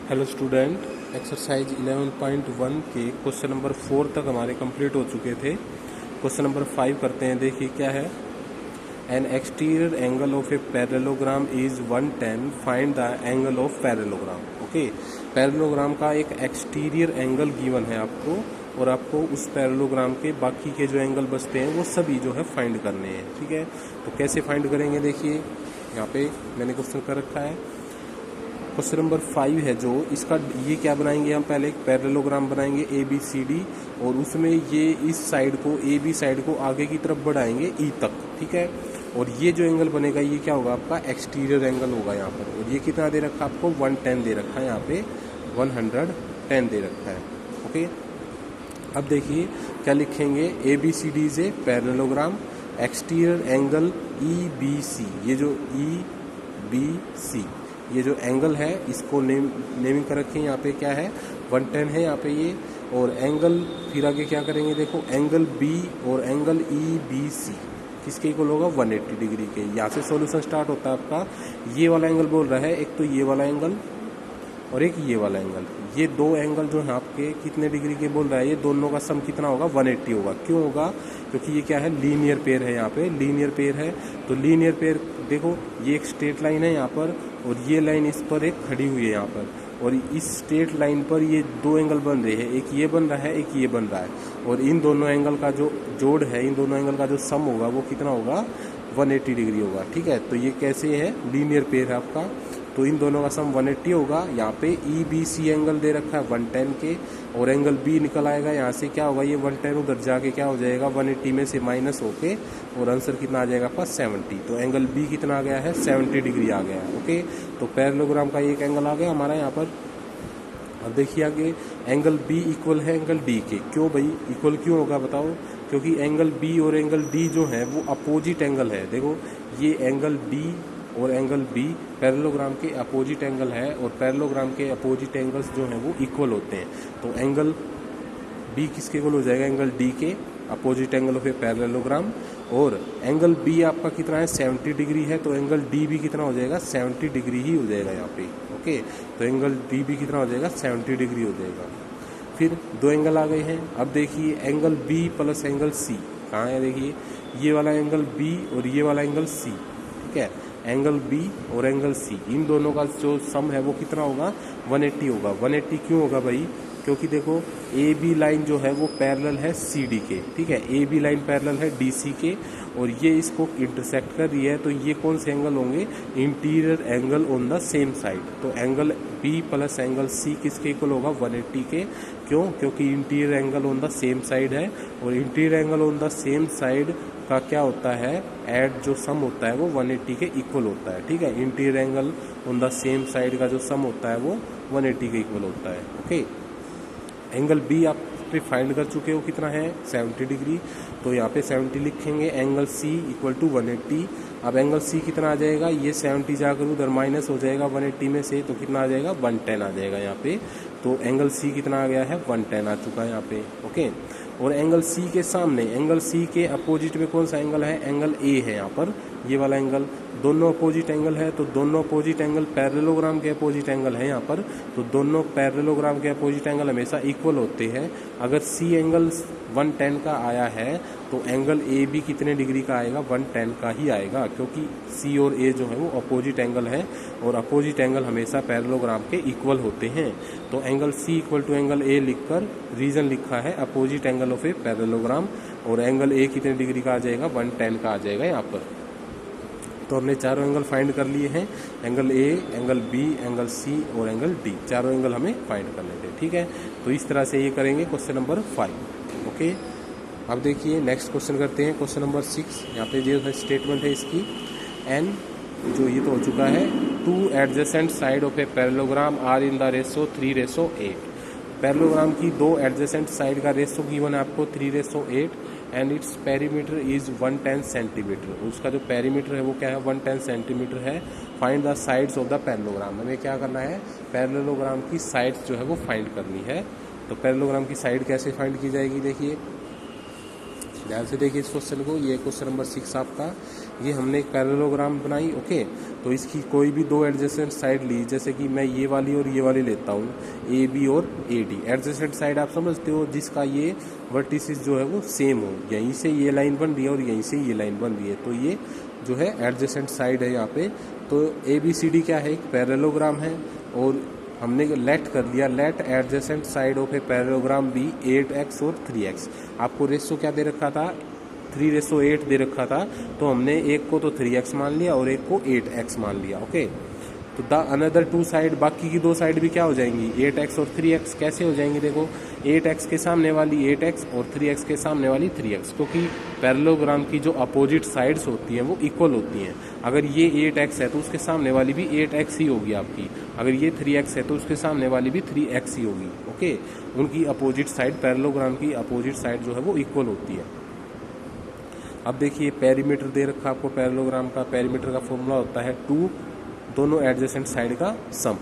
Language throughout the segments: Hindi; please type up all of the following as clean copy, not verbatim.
हेलो स्टूडेंट, एक्सरसाइज 11.1 के क्वेश्चन नंबर 4 तक हमारे कंप्लीट हो चुके थे। क्वेश्चन नंबर 5 करते हैं। देखिए क्या है। N exterior angle of a parallelogram is 110, find the angle of parallelogram. Okay, parallelogram का एक एक्सटीरियर एंगल गिवन है आपको, और आपको उस पैरेललोग्राम के बाकी के जो एंगल बचते हैं वो सभी जो है फाइंड करने हैं। ठीक है, तो कैसे फाइंड करेंगे, देखिए यहाँ पे मैंने क्वेश्चन कर रखा है। क्वेश्चन नंबर 5 है जो इसका, ये क्या बनाएंगे हम, पहले एक पैरेललोग्राम बनाएंगे ABCD, और उसमें ये इस साइड को, AB साइड को आगे की तरफ बढ़ाएंगे E तक। ठीक है, और ये जो एंगल बनेगा ये क्या होगा, आपका एक्सटीरियर एंगल होगा यहाँ पर। और ये कितना दे रखा है आपको, 110 दे रखा है, यहाँ पे 110 दे रखा है। ओके, अब देखिए क्या लिखेंगे, ABCD is a parallelogram, exterior angle EBC, ये जो EBC ये जो एंगल है इसको नेमिंग कर रखिए। यहाँ पे क्या है, 110 है यहाँ पे ये, और एंगल फिर आगे क्या करेंगे, देखो एंगल B और एंगल EBC किसके इक्वल होगा, 180 डिग्री के। यहाँ से सॉल्यूशन स्टार्ट होता है आपका। ये वाला एंगल बोल रहा है, एक तो ये वाला एंगल और एक ये वाला एंगल, ये दो एंगल जो है आपके कितने डिग्री के बोल रहा है, ये दोनों का सम कितना होगा, 180 होगा। क्यों होगा, क्योंकि ये क्या है, लीनियर पेयर है। यहाँ पे लीनियर पेयर है, तो लीनियर पेयर देखो ये एक स्ट्रेट लाइन है यहाँ पर, और ये लाइन इस पर एक खड़ी हुई है यहाँ पर, और इस स्ट्रेट लाइन पर ये दो एंगल बन रहे हैं, एक ये बन रहा है, एक ये बन रहा है, और इन दोनों एंगल का जो जोड़ है, इन दोनों एंगल का जो सम होगा वो कितना होगा, 180 डिग्री होगा। ठीक है, तो ये कैसे है, लीनियर पेयर है आपका, तो इन दोनों का सम 180 होगा। यहाँ पे EBC एंगल दे रखा है 110 के, और एंगल B निकल आएगा यहाँ से, क्या होगा, ये 110 उधर जाके क्या हो जाएगा, 180 में से माइनस होके, और आंसर कितना आ जाएगा आपका 70। तो एंगल B कितना आ गया है, 70 डिग्री आ गया है। ओके, तो पैरेललोग्राम का एक एंगल आ गया हमारा यहाँ पर। अब देखिए आगे, एंगल B इक्वल है एंगल D के। क्यों भाई इक्वल क्यों होगा बताओ, क्योंकि एंगल B और एंगल D जो है वो अपोजिट एंगल है। देखो ये एंगल D और एंगल B पैरेललोग्राम के अपोजिट एंगल है, और पैरेललोग्राम के अपोजिट एंगल्स जो हैं वो इक्वल होते हैं। तो एंगल B किसके इक्वल हो जाएगा, एंगल D के, opposite angle of a parallelogram. और एंगल B आपका कितना है, 70 डिग्री है, तो एंगल D भी कितना हो जाएगा, 70 डिग्री ही हो जाएगा यहाँ पे। ओके, तो एंगल D भी कितना हो जाएगा, 70 डिग्री हो जाएगा। फिर दो एंगल आ गए हैं। अब देखिए angle B plus angle C कहाँ है, देखिए ये वाला एंगल B और ये वाला एंगल C। ठीक है, एंगल B और एंगल C, इन दोनों का जो सम है वो कितना होगा, 180 होगा। 180 क्यों होगा भाई, क्योंकि देखो AB लाइन जो है वो पैरेलल है CD के। ठीक है, AB लाइन पैरेलल है DC के, और ये इसको इंटरसेक्ट कर रही है, तो ये कौन से एंगल होंगे, interior angle on the same side. तो angle B plus angle C किसके इक्वल होगा, 180 के। क्यों, क्योंकि interior angle on the same side है, और interior angle on the same side का क्या होता है, एड जो सम होता है वो 180 के इक्वल होता है। ठीक है, interior angle on the same side का जो सम होता है वो 180 के इक्वल होता है। ओके, एंगल B आप पे फाइंड कर चुके हो, कितना है, 70 डिग्री, तो यहाँ पे 70 लिखेंगे। Angle C equal to 180। अब एंगल C कितना आ जाएगा, ये 70 जाकर उधर माइनस हो जाएगा 180 में से, तो कितना आ जाएगा, 110 आ जाएगा यहाँ पे। तो एंगल C कितना आ गया है, 110 आ चुका है यहाँ पे। ओके, और एंगल C के सामने, एंगल C के अपोजिट में कौन सा एंगल है, एंगल A है यहाँ पर, ये वाला एंगल। दोनों अपोजिट एंगल है, तो दोनों अपोजिट एंगल पैरेललोग्राम के अपोजिट एंगल है यहाँ पर, तो दोनों पैरेललोग्राम के अपोजिट एंगल हमेशा इक्वल होते हैं। अगर C एंगल 110 का आया है तो एंगल A भी कितने डिग्री का आएगा, 110 का ही आएगा, क्योंकि C और A जो है वो अपोजिट एंगल है, और अपोजिट एंगल हमेशा पैरेललोग्राम के इक्वल होते हैं। तो angle C equal to angle A लिखकर रीजन लिखा है opposite angle of a parallelogram, और एंगल A कितने डिग्री का आ जाएगा, 110 का आ जाएगा यहाँ पर। तो हमने चारों एंगल फाइंड कर लिए हैं, angle A, angle B, angle C और एंगल D, चारों एंगल हमें फाइंड करने थे। ठीक है, तो इस तरह से ये करेंगे क्वेश्चन नंबर 5। ओके, अब देखिए नेक्स्ट क्वेश्चन करते हैं, क्वेश्चन नंबर 6। यहाँ पे जो है स्टेटमेंट है इसकी, N जो ये तो हो चुका है, 2 adjacent side of a parallelogram are in the ratio 3:8। Parallelogram की दो एडजेसेंट साइड का रेशो गिवन है आपको 3:8, and it's perimeter is 110 centimetre. उसका जो पेरीमीटर है वो क्या है, 110 सेंटीमीटर है। Find the sides of the parallelogram, हमें क्या करना है, पैरेललोग्राम की साइड्स जो है वो फाइंड करनी है। तो पैरेललोग्राम की साइड कैसे फाइंड की जाएगी, देखिए ध्यान से देखिए इस क्वेश्चन को। ये क्वेश्चन नंबर 6 आपका, ये हमने एक पैरेललोग्राम बनाई। ओके, तो इसकी कोई भी दो एडजेसेंट साइड ली, जैसे कि मैं ये वाली और ये वाली लेता हूँ, ए बी और ए डी। एडजेसेंट साइड आप समझते हो, जिसका ये वर्टिसेस जो है वो सेम हो, यहीं से ये लाइन बन रही है और यहीं से ये लाइन बन रही है, तो ये जो है एडजेसेंट साइड है यहाँ पे। तो ए बी सी डी क्या है, एक पैरेललोग्राम है, और हमने लेट कर लिया, let adjacent side of a parallelogram be 8x और 3x। आपको रेशो क्या दे रखा था, 3:8 दे रखा था, तो हमने एक को तो 3x मान लिया और एक को 8x मान लिया। ओके, तो द अनदर टू साइड, बाकी की दो साइड भी क्या हो जाएंगी, 8x और 3x। कैसे हो जाएंगी, देखो 8x के सामने वाली 8x और 3x के सामने वाली 3x, क्योंकि पैरेललोग्राम की जो अपोजिट साइड्स होती हैं वो इक्वल होती हैं। अगर ये 8x है तो उसके सामने वाली भी 8x ही होगी आपकी, अगर ये 3x है तो उसके सामने वाली भी 3x ही होगी। ओके, उनकी अपोजिट साइड, पैरेललोग्राम की अपोजिट साइड जो है वो इक्वल होती है। अब देखिए पेरीमीटर दे रखा आपको पैरेललोग्राम का, पेरीमीटर का फॉर्मूला होता है 2 दोनों एडजेसेंट साइड का सम,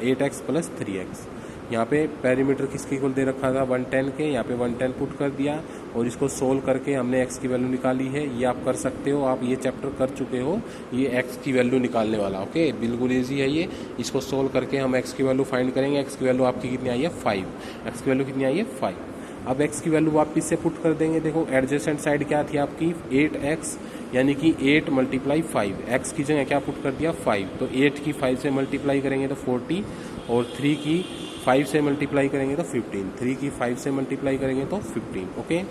8x प्लस 3x। यहाँ पे पेरीमीटर किसके इक्वल दे रखा था, 110 के, यहाँ पे 110 पुट कर दिया और इसको सोल्व करके हमने x की वैल्यू निकाली है। ये आप कर सकते हो, आप ये चैप्टर कर चुके हो, ये x की वैल्यू निकालने वाला। ओके, बिल्कुल ईजी है ये। इसको सोल्व करके हम x की वैल्यू फाइंड करेंगे। x की वैल्यू आपकी कितनी आई है, 5। x की वैल्यू कितनी आई है, 5। अब x की वैल्यू वापस से पुट कर देंगे। देखो एडजेसेंट साइड क्या थी आपकी, 8x, यानी कि 8 × 5। x की जगह क्या पुट कर दिया, 5। तो 8 की 5 से मल्टीप्लाई करेंगे तो 40, और 3 की 5 से मल्टीप्लाई करेंगे तो 15। 3 की 5 से मल्टीप्लाई करेंगे तो 15। ओके,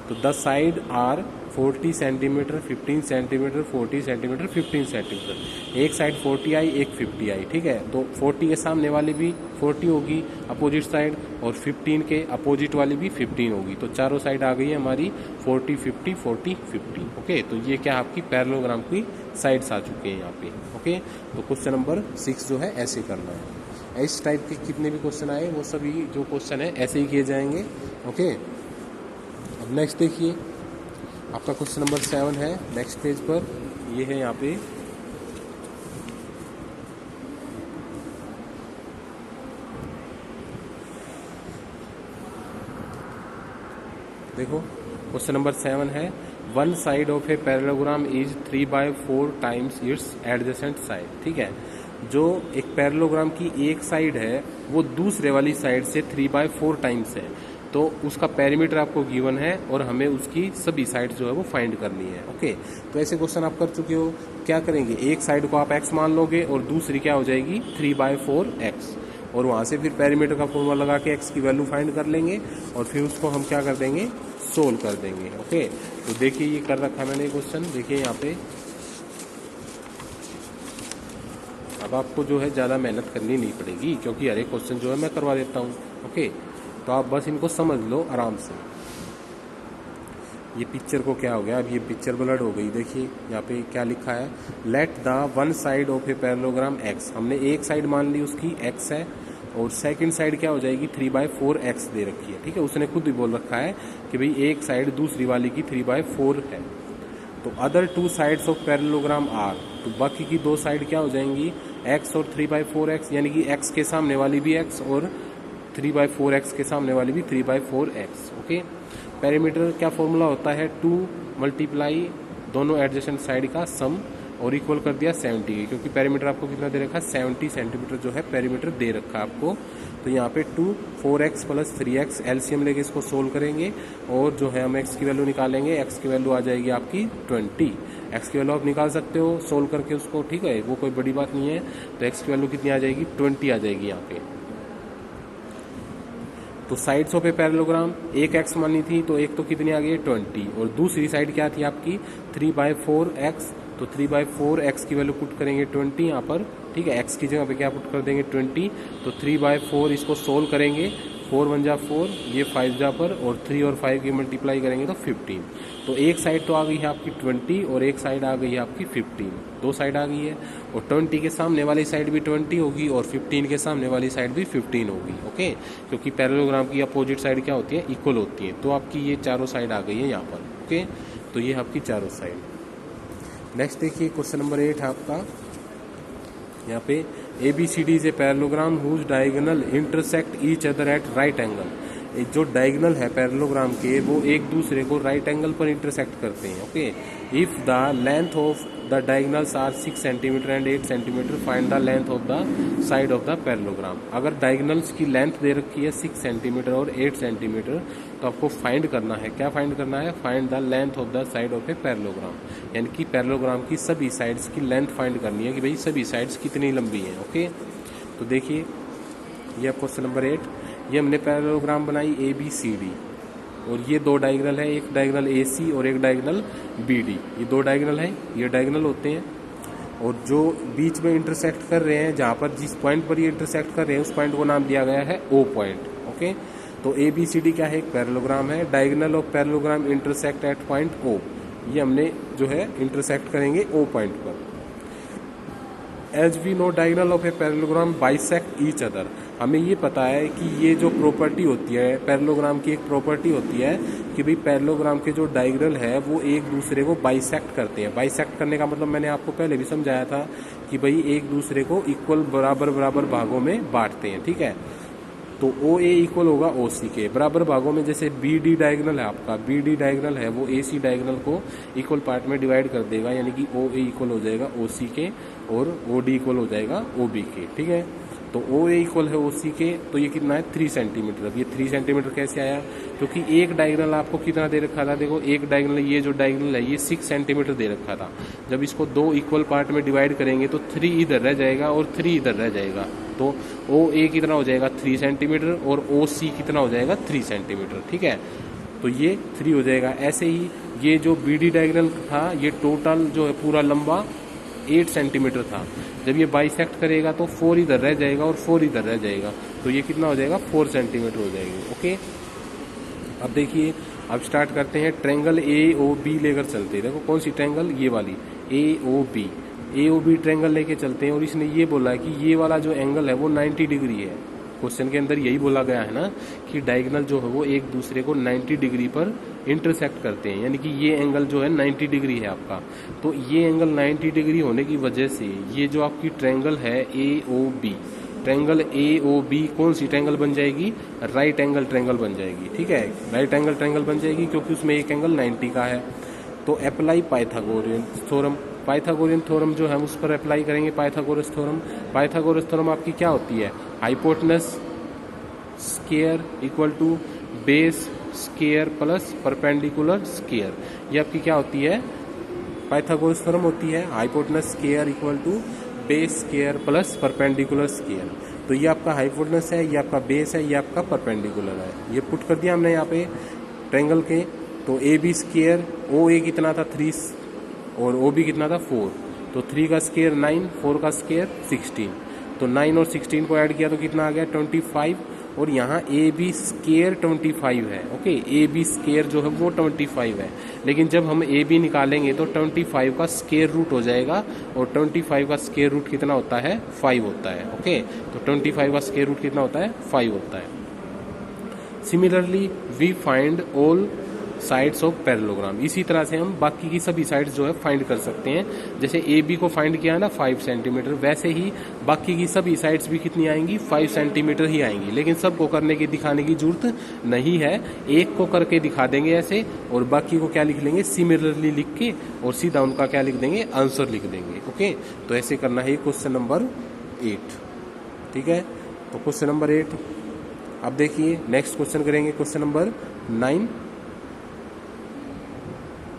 तो the side are 40 centimetre, 15 centimetre, 40 centimetre, 15 centimetre. एक साइड 40 आई, एक 50 आई। ठीक है, तो 40 के सामने वाली भी 40 होगी अपोजिट साइड, और 15 के अपोजिट वाली भी 15 होगी। तो चारों साइड आ गई है हमारी 40 50 40 50। ओके, तो ये क्या आपकी पैरेललोग्राम की साइड्स आ चुके हैं यहाँ पे। ओके, तो क्वेश्चन नंबर 6 जो है ऐसे करना है। इस टाइप के कितने भी क्वेश्चन आए वो सभी जो क्वेश्चन है ऐसे ही किए जाएंगे। ओके, अब नेक्स्ट देखिए, आपका क्वेश्चन नंबर 7 है नेक्स्ट पेज पर। ये है यहाँ पे, देखो क्वेश्चन नंबर 7 है, one side of a parallelogram is 3/4 times it's adjacent side. ठीक है, जो एक पैरेललोग्राम की एक साइड है वो दूसरे वाली साइड से 3/4 टाइम्स है, तो उसका पेरीमीटर आपको गिवन है और हमें उसकी सभी साइड जो है वो फाइंड करनी है। ओके, तो ऐसे क्वेश्चन आप कर चुके हो। क्या करेंगे, एक साइड को आप x मान लोगे और दूसरी क्या हो जाएगी 3/4x, और वहां से फिर पेरीमीटर का फॉर्मूला लगा के x की वैल्यू फाइंड कर लेंगे और फिर उसको हम क्या कर देंगे, सोल्व कर देंगे। ओके, तो देखिए ये कर रखा मैंने क्वेश्चन, देखिए यहाँ पे। अब आपको जो है ज़्यादा मेहनत करनी नहीं पड़ेगी, क्योंकि हर एक क्वेश्चन जो है मैं करवा देता हूँ। ओके, तो आप बस इनको समझ लो आराम से। ये पिक्चर को क्या हो गया, अब ये पिक्चर ब्लड हो गई। देखिए यहाँ पे क्या लिखा है, let the one side of a parallelogram x। हमने एक साइड मान ली उसकी x है, और सेकंड साइड क्या हो जाएगी 3/4x दे रखी है। ठीक है, उसने खुद ही बोल रखा है कि भाई एक साइड दूसरी वाली की 3/4 है। तो other two sides of parallelogram are, तो बाकी की दो साइड क्या हो जाएंगी, x और 3/4x, यानी कि x के सामने वाली भी x और 3/4x के सामने वाली भी 3/4x। ओके, पेरीमीटर क्या फॉर्मूला होता है, 2 मल्टीप्लाई दोनों एडजेसेंट साइड का सम और इक्वल कर दिया 70, क्योंकि पेरीमीटर आपको कितना दे रखा है, 70 सेंटीमीटर जो है पेरीमीटर दे रखा है आपको। तो यहाँ पे 2 4x प्लस 3x, एलसीएम लेके इसको सोल्व करेंगे और जो है हम x की वैल्यू निकालेंगे। x की वैल्यू आ जाएगी आपकी 20। x की वैल्यू आप निकाल सकते हो सोल्व करके उसको, ठीक है, वो कोई बड़ी बात नहीं है। तो x की वैल्यू कितनी आ जाएगी, 20 आ जाएगी यहाँ पे। तो साइड्स ऑफ ए पैरेललोग्राम, एक x मानी थी तो एक तो कितनी आ गई 20, और दूसरी साइड क्या थी आपकी 3/4x। तो 3/4x की वैल्यू पुट करेंगे 20 यहाँ पर। ठीक है, x की जगह पे क्या पुट कर देंगे 20। तो 3/4 इसको सोल्व करेंगे, 4 1 जा 4, ये 5 जा पर, और 3 और 5 की मल्टीप्लाई करेंगे तो 15। तो एक साइड तो आ गई है आपकी 20 और एक साइड आ गई है आपकी 15, दो साइड आ गई है। और 20 के सामने वाली साइड भी 20 होगी और 15 के सामने वाली साइड भी 15 होगी। ओके, क्योंकि पैरेललोग्राम की अपोजिट साइड क्या होती है, इक्वल होती है। तो आपकी ये चारों साइड आ गई है यहाँ पर। ओके, तो ये आपकी चारों साइड। नेक्स्ट देखिए क्वेश्चन नंबर 8 है आपका, यहाँ पे ABCD is a parallelogram whose diagonal intersect each other at right angle. जो डायगोनल है पैरेललोग्राम के वो एक दूसरे को राइट एंगल पर इंटरसेक्ट करते हैं। Okay, if the length of the diagonals are 6 centimetre and 8 centimetre, find the length of the side of the parallelogram. अगर डायगोनल्स की लेंथ दे रखी है 6 सेंटीमीटर और 8 सेंटीमीटर, तो आपको फाइंड करना है, क्या फाइंड करना है, find the length of the side of a parallelogram, यानी कि पैरेललोग्राम की सभी साइड्स की लेंथ फाइंड करनी है कि भाई सभी साइड्स कितनी लंबी हैं। ओके, तो देखिए ये क्वेश्चन नंबर 8, ये हमने पैरेललोग्राम बनाई ABCD और ये दो डायगोनल है, एक डायगोनल AC और एक डायगोनल BD। ये दो डायगोनल है, ये डायगोनल होते हैं और जो बीच में इंटरसेक्ट कर रहे हैं, जहाँ पर जिस पॉइंट पर ये इंटरसेक्ट कर रहे हैं उस पॉइंट को नाम दिया गया है O पॉइंट। ओके, तो ABCD क्या है, एक पैरेललोग्राम है। Diagonal of parallelogram intersect at point O, ये हमने जो है इंटरसेक्ट करेंगे O पॉइंट पर। As we know diagonal of a parallelogram bisect each other, हमें ये पता है कि ये जो प्रॉपर्टी होती है पैरेललोग्राम की, एक प्रॉपर्टी होती है कि भाई पैरेललोग्राम के जो डायगोनल है वो एक दूसरे को बाइसेक्ट करते हैं। बाइसेक्ट करने का मतलब मैंने आपको पहले भी समझाया था कि भाई एक दूसरे को इक्वल बराबर बराबर भागों में बांटते हैं। ठीक है, तो OA इक्वल होगा OC के बराबर भागों में। जैसे BD डायगोनल है आपका, BD डायगोनल है वो AC डायगोनल को इक्वल पार्ट में डिवाइड कर देगा, यानी कि OA इक्वल हो जाएगा OC के और OD इक्वल हो जाएगा OB के। ठीक है, तो OA इक्वल है OC के, तो ये कितना है 3 सेंटीमीटर। अब ये 3 सेंटीमीटर कैसे आया, क्योंकि एक डायगोनल आपको कितना दे रखा था, देखो एक डायगोनल, ये जो डायगोनल है ये 6 सेंटीमीटर दे रखा था। जब इसको दो इक्वल पार्ट में डिवाइड करेंगे तो 3 इधर रह जाएगा और 3 इधर रह जाएगा, तो OA कितना हो जाएगा 3 सेंटीमीटर और OC कितना हो जाएगा 3 सेंटीमीटर। ठीक है, तो ये 3 हो जाएगा। ऐसे ही ये जो BD डायगोनल था ये टोटल जो है पूरा लंबा 8 सेंटीमीटर था। जब ये बाइसेक्ट करेगा तो 4 इधर रह जाएगा और 4 इधर रह जाएगा, तो ये कितना हो जाएगा 4 सेंटीमीटर हो जाएगी। ओके, अब देखिए, अब स्टार्ट करते हैं। ट्रायंगल AOB लेकर चलते हैं। देखो कौन सी ट्रायंगल, ये वाली AOB ट्रायंगल लेके चलते हैं और इसने ये बोला है कि ये वाला जो एंगल है वो 90 डिग्री है। क्वेश्चन के अंदर यही बोला गया है ना कि डायगोनल जो है वो एक दूसरे को 90 डिग्री पर इंटरसेक्ट करते हैं, यानी कि ये एंगल जो है 90 डिग्री है आपका। तो ये एंगल 90 डिग्री होने की वजह से ये जो आपकी ट्रायंगल है AOB, ट्रायंगल AOB कौन सी ट्रायंगल बन जाएगी, राइट एंगल ट्रायंगल बन जाएगी। ठीक है, राइट एंगल ट्रायंगल बन जाएगी क्योंकि उसमें एक एंगल 90 का है। तो apply Pythagorean theorem, Pythagorean theorem जो है उस पर अप्लाई करेंगे पाइथागोरस थ्योरम। पाइथागोरस थ्योरम आपकी क्या होती है, hypotenuse square equal to base square plus perpendicular square, ये आपकी क्या होती है, पाइथागोरस थ्योरम होती है। Hypotenuse square equal to base square plus perpendicular square, तो ये आपका हाइपोटेनस है, ये आपका बेस है, ये आपका परपेंडिकुलर है। ये पुट कर दिया हमने यहाँ पे ट्रायंगल के। तो AB स्क्वायर, OA कितना था 3 और OB कितना था 4, तो 3 का स्क्वायर 9, 4 का स्क्वायर 16, तो 9 और 16 को ऐड किया तो कितना आ गया 25, और यहाँ AB स्क्वायर 25 है। ओके, AB स्क्वायर जो है वो 25 है, लेकिन जब हम AB निकालेंगे तो 25 का स्क्वायर रूट हो जाएगा और 25 का स्क्वायर रूट कितना होता है 5 होता है। ओके, तो 25 का स्क्वायर रूट कितना होता है 5 होता है। Similarly we find all sides of parallelogram, इसी तरह से हम बाकी की सभी साइड्स जो है फाइंड कर सकते हैं। जैसे AB को फाइंड किया है ना 5 सेंटीमीटर, वैसे ही बाकी की सभी साइड्स भी कितनी आएंगी 5 सेंटीमीटर ही आएंगी। लेकिन सबको करने की दिखाने की जरूरत नहीं है, एक को करके दिखा देंगे ऐसे और बाकी को क्या लिख लेंगे सिमिलरली लिख के और सीधा उनका क्या लिख देंगे आंसर लिख देंगे। ओके, तो ऐसे करना है क्वेश्चन नंबर 8। ठीक है, तो क्वेश्चन नंबर 8। अब देखिए नेक्स्ट क्वेश्चन करेंगे क्वेश्चन नंबर 9।